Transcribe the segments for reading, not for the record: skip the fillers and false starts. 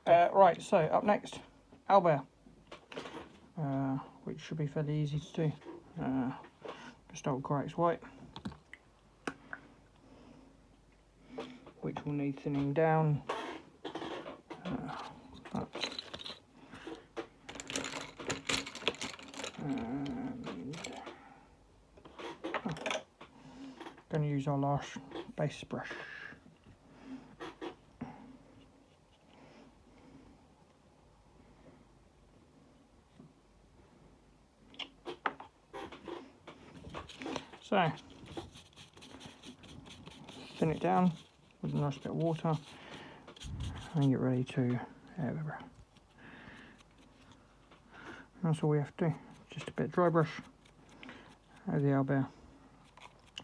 Right, so up next, Owlbear, which should be fairly easy to do. Just old Corax White, which will need thinning down. Going to use our last base brush. So, thin it down with a nice bit of water and get ready to that's all we have to do. Just a bit of dry brush over the owlbear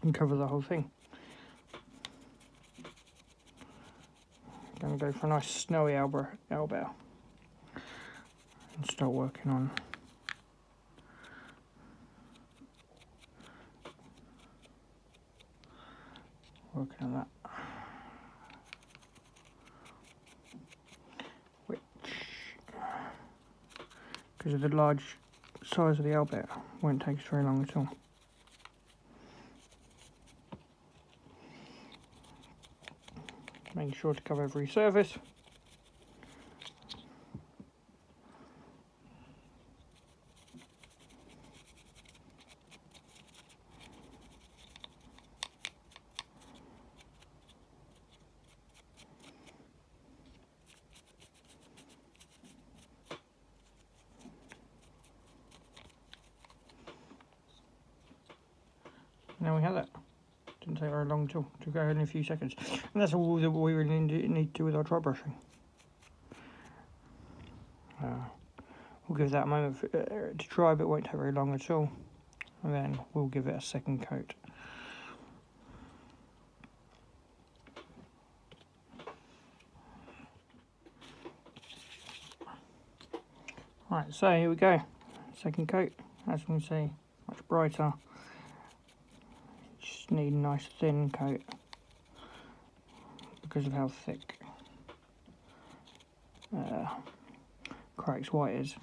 and cover the whole thing. Going to go for a nice snowy owlbear and start working on that, which, because of the large size of the owlbear, won't take us very long at all. Making sure to cover every surface. Now we have that. Didn't take very long at all, to go in a few seconds. And that's all that we really need to do with our dry brushing. We'll give that a moment to dry, but it won't take very long at all. And then we'll give it a second coat. Right, so here we go. Second coat, as you can see, much brighter. Just need a nice thin coat because of how thick Corax White is.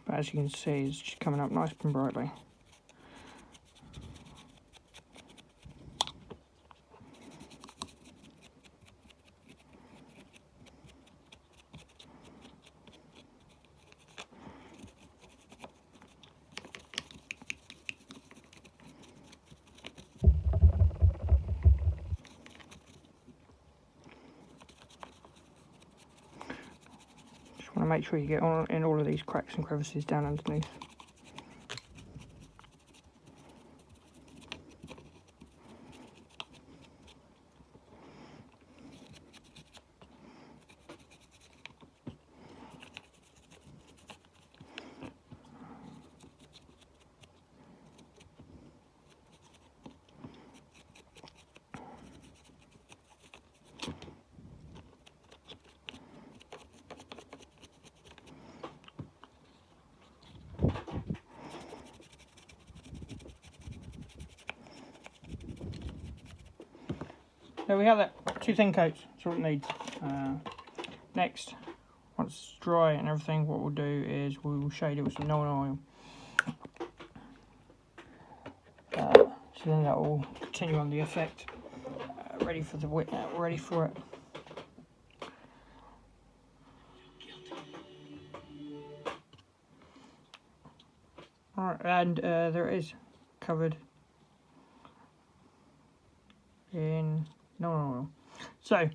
But as you can see, it's just coming up nice and brightly. Want to make sure you get in all of these cracks and crevices down underneath. There we have it, 2 thin coats, that's all it needs. Next, once it's dry and everything, what we'll do is we'll shade it with some Nolzurs Owlbear. So then that will continue on the effect, ready for it. Alright, and there it is, covered in oil. So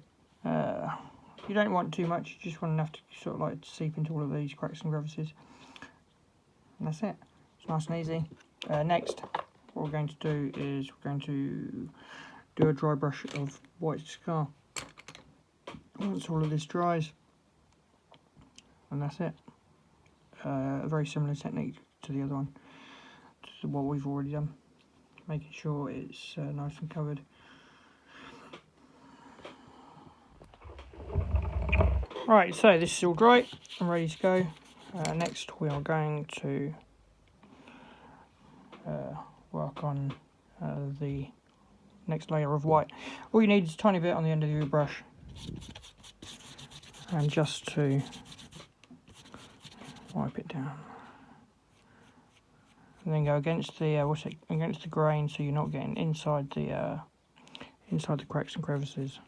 you don't want too much, you just want enough to sort of like seep into all of these cracks and crevices, and that's it. It's nice and easy. Next, what we're going to do is we're going to do a dry brush of white scar. Once all of this dries, and that's it. A very similar technique to the other one, to what we've already done, making sure it's nice and covered. Right, so this is all dry and ready to go. Next we are going to work on the next layer of white. All you need is a tiny bit on the end of your brush, and just to wipe it down, and then go against the against the grain, so you're not getting inside the cracks and crevices.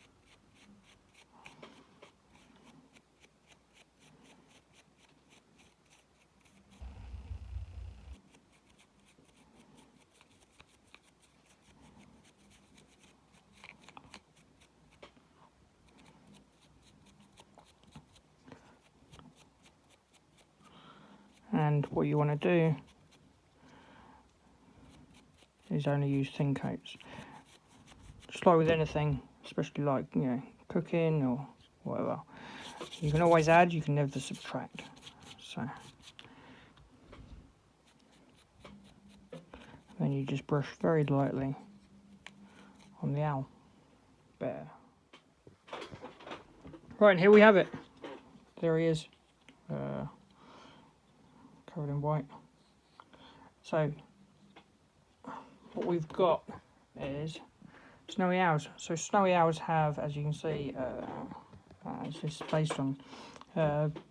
And what you want to do is only use thin coats. Just like with anything, especially like, you know, cooking or whatever. You can always add, you can never subtract. So then you just brush very lightly on the owl bear. Right, and here we have it. There he is, covered in white. So what we've got is snowy owls. So snowy owls have, as you can see, it's just based on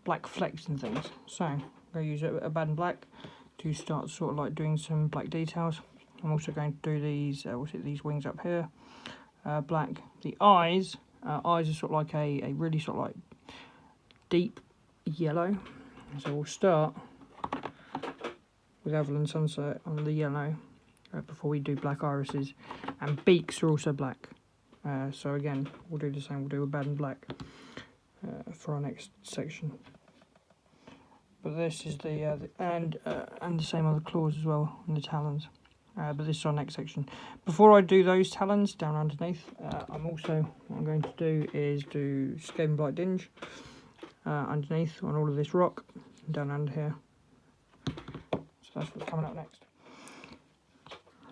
black flecks and things. So I'm going to use a bad and black to start sort of like doing some black details. I'm also going to do these these wings up here, black. The eyes are sort of like a really sort of like deep yellow. So we'll start with Evelyn Sunset on the yellow before we do black irises, and beaks are also black. So again, we'll do the same. We'll do a bad and black for our next section. But this is the same on the claws as well, and the talons. But this is our next section. Before I do those talons down underneath, what I'm going to do is do Skaven Blight Dinge underneath on all of this rock, down under here. So that's what's coming up next.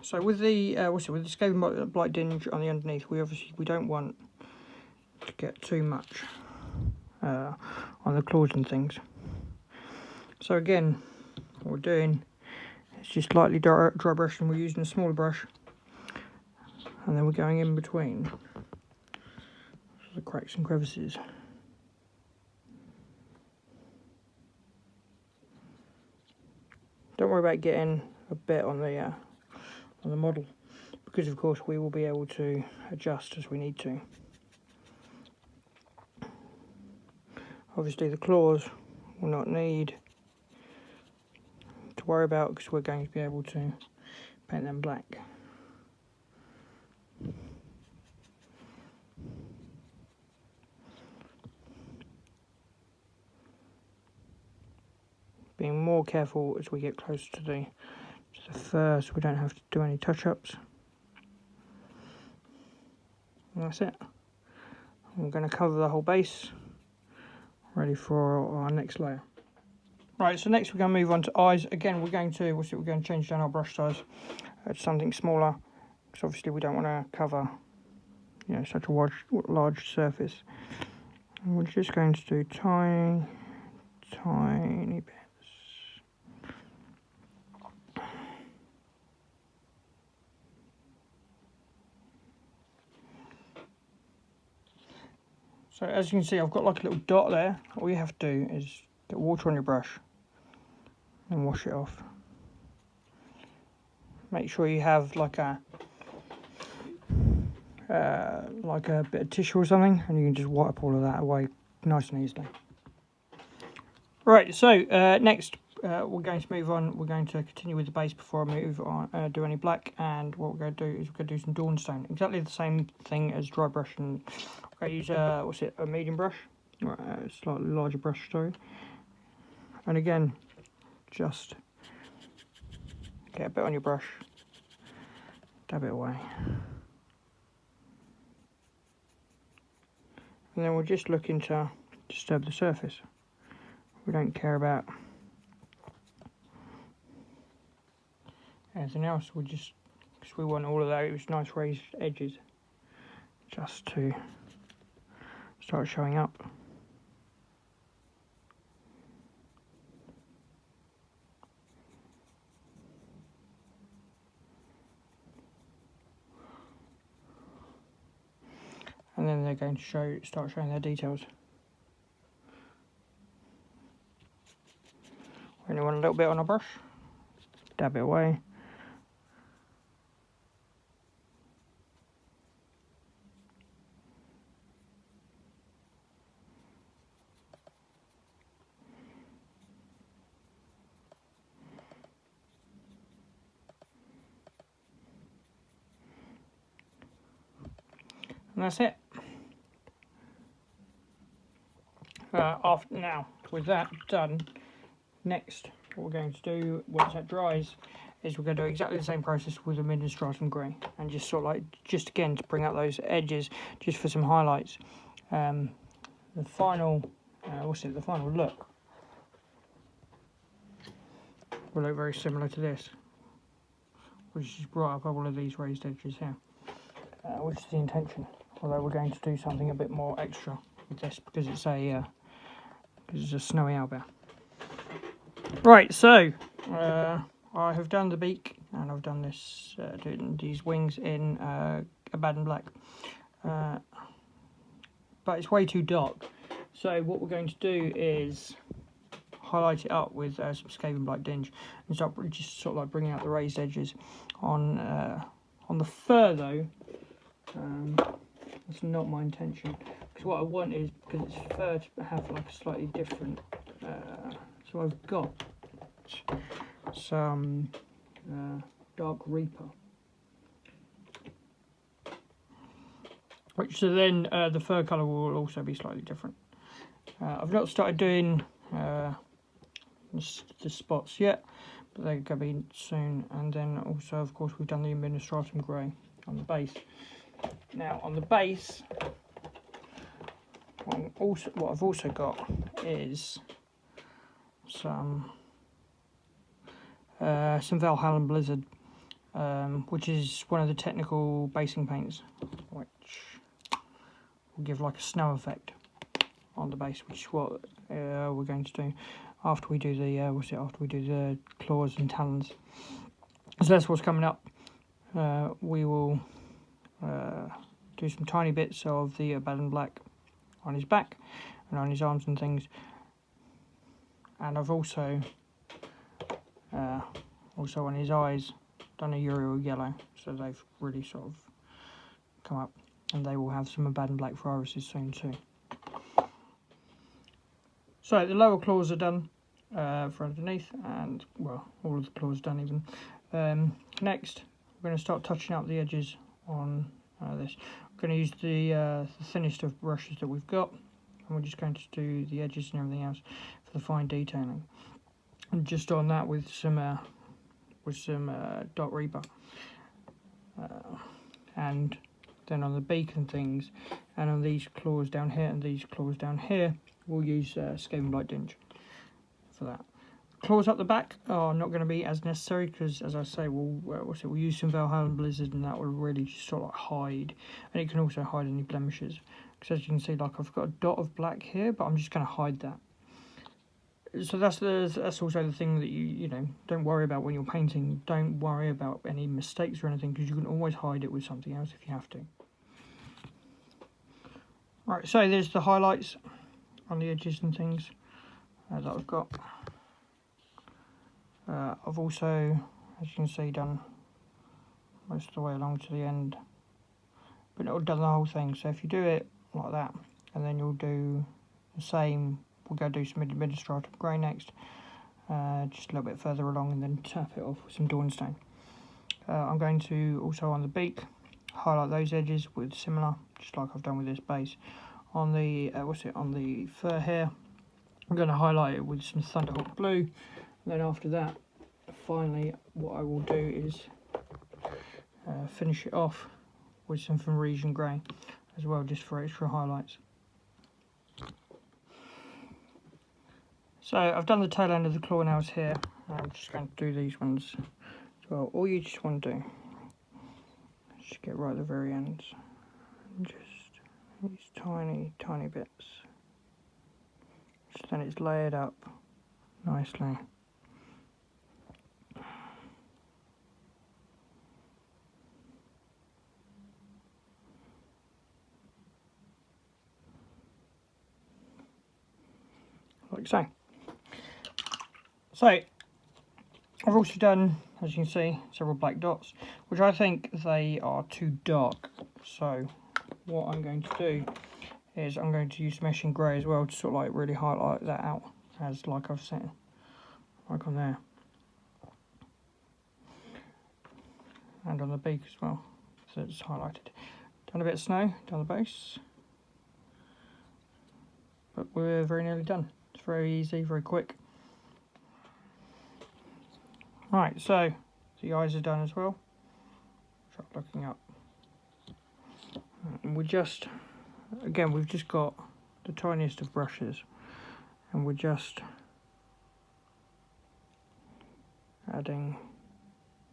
So with the with the Skaven Blight Dinge on the underneath, we don't want to get too much on the claws and things. So again, what we're doing is just lightly dry brushing. We're using a smaller brush, and then we're going in between the cracks and crevices. Don't worry about getting a bit on the model, because of course we will be able to adjust as we need to. Obviously the claws will not need to worry about, because we're going to be able to paint them black. Being more careful as we get closer to the fur, so we don't have to do any touch-ups. And that's it. We're going to cover the whole base, ready for our next layer. Right, so next we're going to move on to eyes. Again, we're going to change down our brush size to something smaller, because obviously we don't want to cover, you know, such a large surface. And we're just going to do tiny bits. So as you can see, I've got like a little dot there. All you have to do is get water on your brush and wash it off. Make sure you have like a bit of tissue or something, and you can just wipe all of that away nice and easily. Right, so next we're going to move on. We're going to continue with the base before I move on, do any black. And what we're going to do is we're going to do some Dawnstone. Exactly the same thing as dry brush. And I'm going to use a medium brush, a slightly larger brush, sorry. And again, just get a bit on your brush, dab it away, and then we're just looking to disturb the surface. We don't care about anything else. Because we want all of those nice raised edges just to start showing up. going to start showing their details. Only want a little bit on a brush, dab it away. And that's it. Now, with that done, next what we're going to do once that dries is we're going to do exactly the same process with the Nolzurs Grey, and just sort of like, just again to bring out those edges, just for some highlights. The final, the final look will look very similar to this, which is brought up all of these raised edges here, which is the intention. Although we're going to do something a bit more extra with this because it's a snowy owlbear. Right, so I have done the beak and I've done this, doing these wings in Abaddon Black, but it's way too dark. So what we're going to do is highlight it up with some Skaven Black Dinge and start just sort of like bringing out the raised edges on the fur though. That's not my intention, because what I want is, because it's fur, to have like a slightly different, so I've got some dark Reaper, which so then the fur colour will also be slightly different. I've not started doing the spots yet, but they're going to be soon. And then also, of course, we've done the Nolzurs Grey on the base. Now on the base, what I've also got is some Valhalla Blizzard, which is one of the technical basing paints, which will give like a snow effect on the base, which is what we're going to do after we do the claws and talons. So that's what's coming up. We will do some tiny bits of the Abaddon Black on his back and on his arms and things, and I've also on his eyes done a Uriel yellow, so they've really sort of come up, and they will have some Abaddon Black for irises soon too. So the lower claws are done for underneath, and well, all of the claws done even. Next we're going to start touching up the edges on this. We're going to use the thinnest of brushes that we've got, and we're just going to do the edges and everything else for the fine detailing. And just on that with some Dark Reaper, and then on the beak and things, and on these claws down here and these claws down here, we'll use Skaven Black Dinge for that. Claws up the back are not going to be as necessary because, as I say, we'll use some Valhalla Blizzard, and that will really just sort of like hide, and it can also hide any blemishes. Because as you can see, like I've got a dot of black here, but I'm just going to hide that. So that's also the thing that you know, don't worry about when you're painting. Don't worry about any mistakes or anything, because you can always hide it with something else if you have to. Right, so there's the highlights on the edges and things that I've got. I've also, as you can see, done most of the way along to the end, but not done the whole thing. So if you do it like that, and then you'll do the same, we'll go do some Nolzurs Grey next, just a little bit further along, and then tap it off with some Dawnstone. I'm going to also on the beak highlight those edges with similar, just like I've done with this base. On the on the fur here, I'm going to highlight it with some Thunderhawk blue. And then after that, finally, what I will do is finish it off with some Nolzurs Grey as well, just for extra highlights. So I've done the tail end of the claw nails here. I'm just going to do these ones as well. All you just want to do is just get right at the very ends, and just these tiny bits. So then it's layered up nicely. like so. So I've also done, as you can see, several black dots, which I think they are too dark. So what I'm going to do is I'm going to use mesh in grey as well to sort of like really highlight that out, as like I've said, like on there, and on the beak as well, so it's highlighted. Done a bit of snow down the base, but we're very nearly done. It's very easy, very quick. Right, so the eyes are done as well. Start looking up. And we're just, again, we've just got the tiniest of brushes, and we're just adding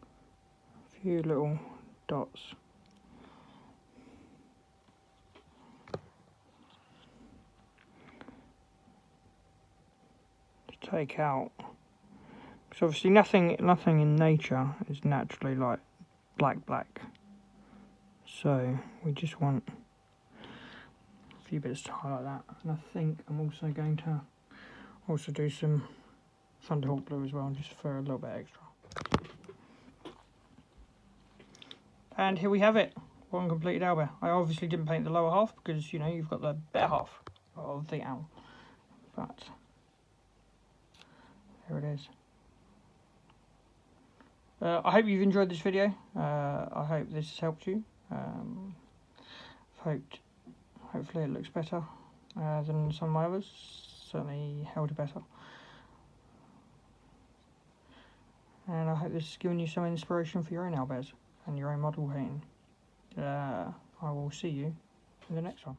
a few little dots. To take out, because obviously nothing in nature is naturally like black. So we just want a few bits to highlight that. And I think I'm also going to do some Thunderhawk blue as well, just for a little bit extra. And here we have it, one completed owlbear. I obviously didn't paint the lower half because, you know, you've got the better half of the owl. But here it is. I hope you've enjoyed this video. I hope this has helped you. Hopefully it looks better than some of my others. Certainly held it better. And I hope this has given you some inspiration for your own owlbears and your own model painting. I will see you in the next one.